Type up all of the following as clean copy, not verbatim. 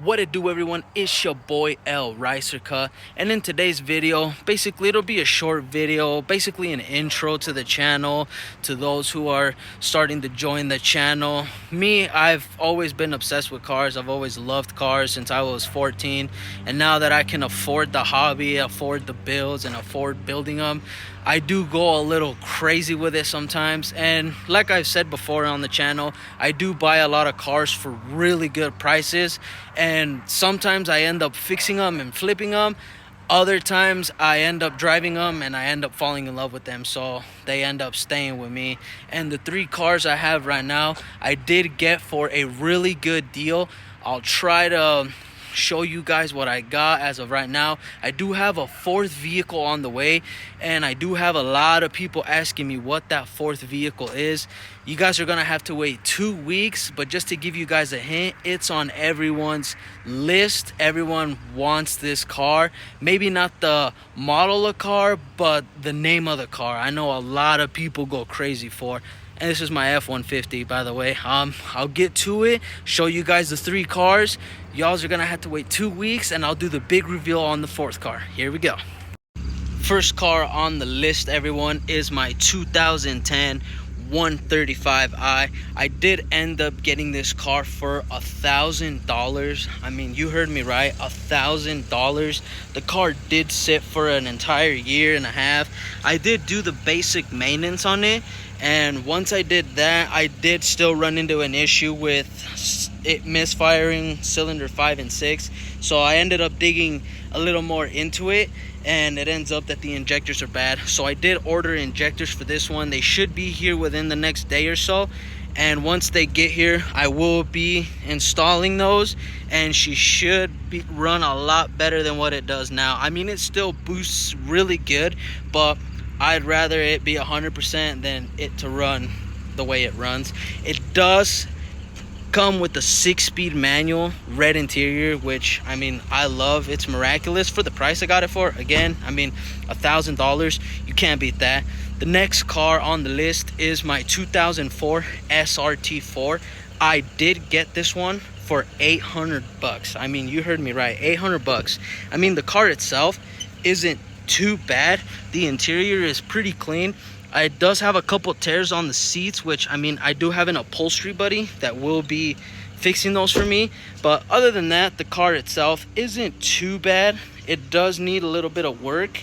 What it do, everyone? It's your boy El Ricerca, and in today's video, basically it'll be a short video, basically an intro to the channel, to those who are starting to join the channel. Me, I've always been obsessed with cars. I've always loved cars since I was 14, and now that I can afford the hobby, afford the bills, and afford building them, I do go a little crazy with it sometimes. And like I've said before on the channel, I do buy a lot of cars for really good prices, and sometimes I end up fixing them and flipping them. Other times I end up driving them and I end up falling in love with them, so they end up staying with me. And the three cars I have right now, I did get for a really good deal. I'll try to show you guys what I got as of right now. I do have a fourth vehicle on the way, and I do have a lot of people asking me what that fourth vehicle is. You guys are gonna have to wait 2 weeks, but just to give you guys a hint, it's on everyone's list. Everyone wants this car. Maybe not the model of car, but the name of the car. I know a lot of people go crazy for. And this is my F-150, by the way. I'll get to it, show you guys the three cars. Y'all are gonna have to wait 2 weeks, and I'll do the big reveal on the fourth car. Here we go. First car on the list, everyone, is my 2010 135i. I did end up getting this car for $1,000. I mean, you heard me right, $1,000. The car did sit for an entire year and a half. I did do the basic maintenance on it, and once I did that, I did still run into an issue with it misfiring cylinder 5 and 6. So I ended up digging a little more into it, and it ends up that the injectors are bad. So I did order injectors for this one. They should be here within the next day or so, and once they get here, I will be installing those, and she should run a lot better than what it does now. I mean, it still boosts really good, but I'd rather it be 100% than it to run the way it runs. It does come with a 6-speed manual, red interior, which I mean I love. It's miraculous for the price I got it for. Again, I mean, $1,000, you can't beat that. The next car on the list is my 2004 SRT4. I did get this one for $800. I mean, you heard me right, $800. I mean, the car itself isn't too bad. The interior is pretty clean. It does have a couple tears on the seats, which I mean, I do have an upholstery buddy that will be fixing those for me. But other than that, the car itself isn't too bad. It does need a little bit of work.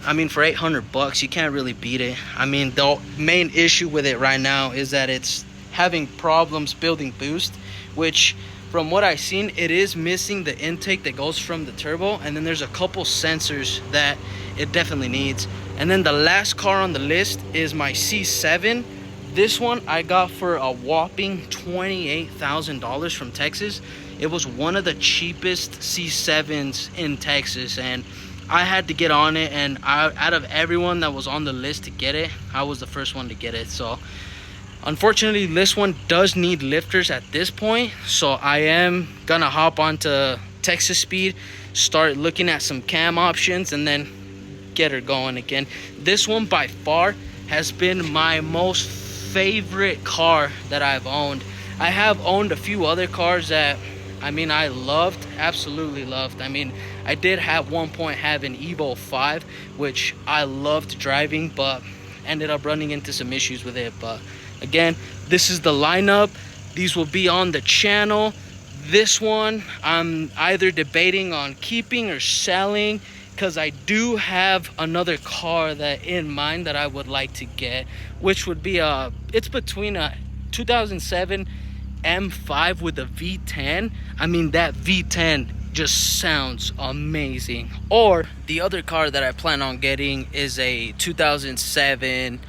I mean, for $800, you can't really beat it. I mean, the main issue with it right now is that it's having problems building boost, which from what I've seen, it is missing the intake that goes from the turbo, and then there's a couple sensors that it definitely needs. And then the last car on the list is my C7. This one I got for a whopping $28,000 from Texas. It was one of the cheapest C7s in Texas, and I had to get on it, and out of everyone that was on the list to get it, I was the first one to get it. So unfortunately, this one does need lifters at this point, so I am gonna hop onto Texas Speed, start looking at some cam options, and then get her going again. This one by far has been my most favorite car that I've owned. I have owned a few other cars that I mean I loved, absolutely loved. I mean, I did at one point have an Evo 5, which I loved driving, but ended up running into some issues with it. But again, this is the lineup. These will be on the channel. This one I'm either debating on keeping or selling, because I do have another car that in mind that I would like to get, which would be it's between a 2007 M5 with a V10. I mean, that V10 just sounds amazing. Or the other car that I plan on getting is a 2007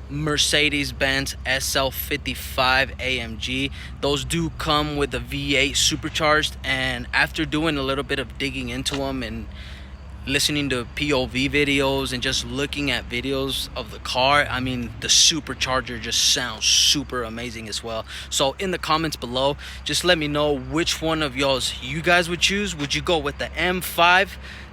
Mercedes-Benz SL55 AMG. Those do come with a V8 supercharged, and after doing a little bit of digging into them and listening to POV videos and just looking at videos of the car, I mean, the supercharger just sounds super amazing as well. So in the comments below, just let me know which one of you guys would choose. Would you go with the M5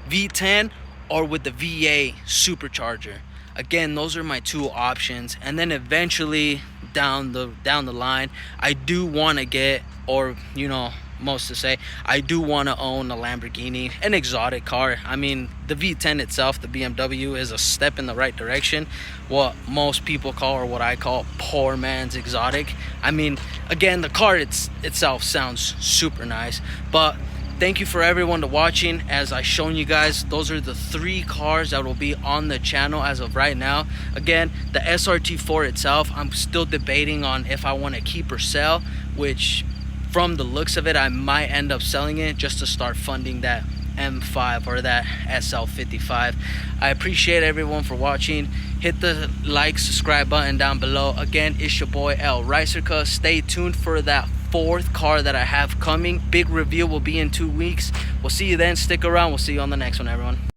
V10 or with the V8 supercharger? Again, those are my two options. And then eventually down the line, I do want to get, or you know, most to say. I do want to own a Lamborghini, an exotic car. I mean, the V10 itself, the BMW, is a step in the right direction. What most people call, or what I call, poor man's exotic. I mean, again, the car itself sounds super nice, but thank you for everyone to watching. As I shown you guys, those are the 3 cars that will be on the channel as of right now. Again, the SRT4 itself, I'm still debating on if I want to keep or sell, which from the looks of it, I might end up selling it just to start funding that M5 or that SL55. I appreciate everyone for watching. Hit the like, subscribe button down below. Again, it's your boy El Ricerca. Stay tuned for that 4th car that I have coming. Big review will be in 2 weeks. We'll see you then. Stick around. We'll see you on the next one, everyone.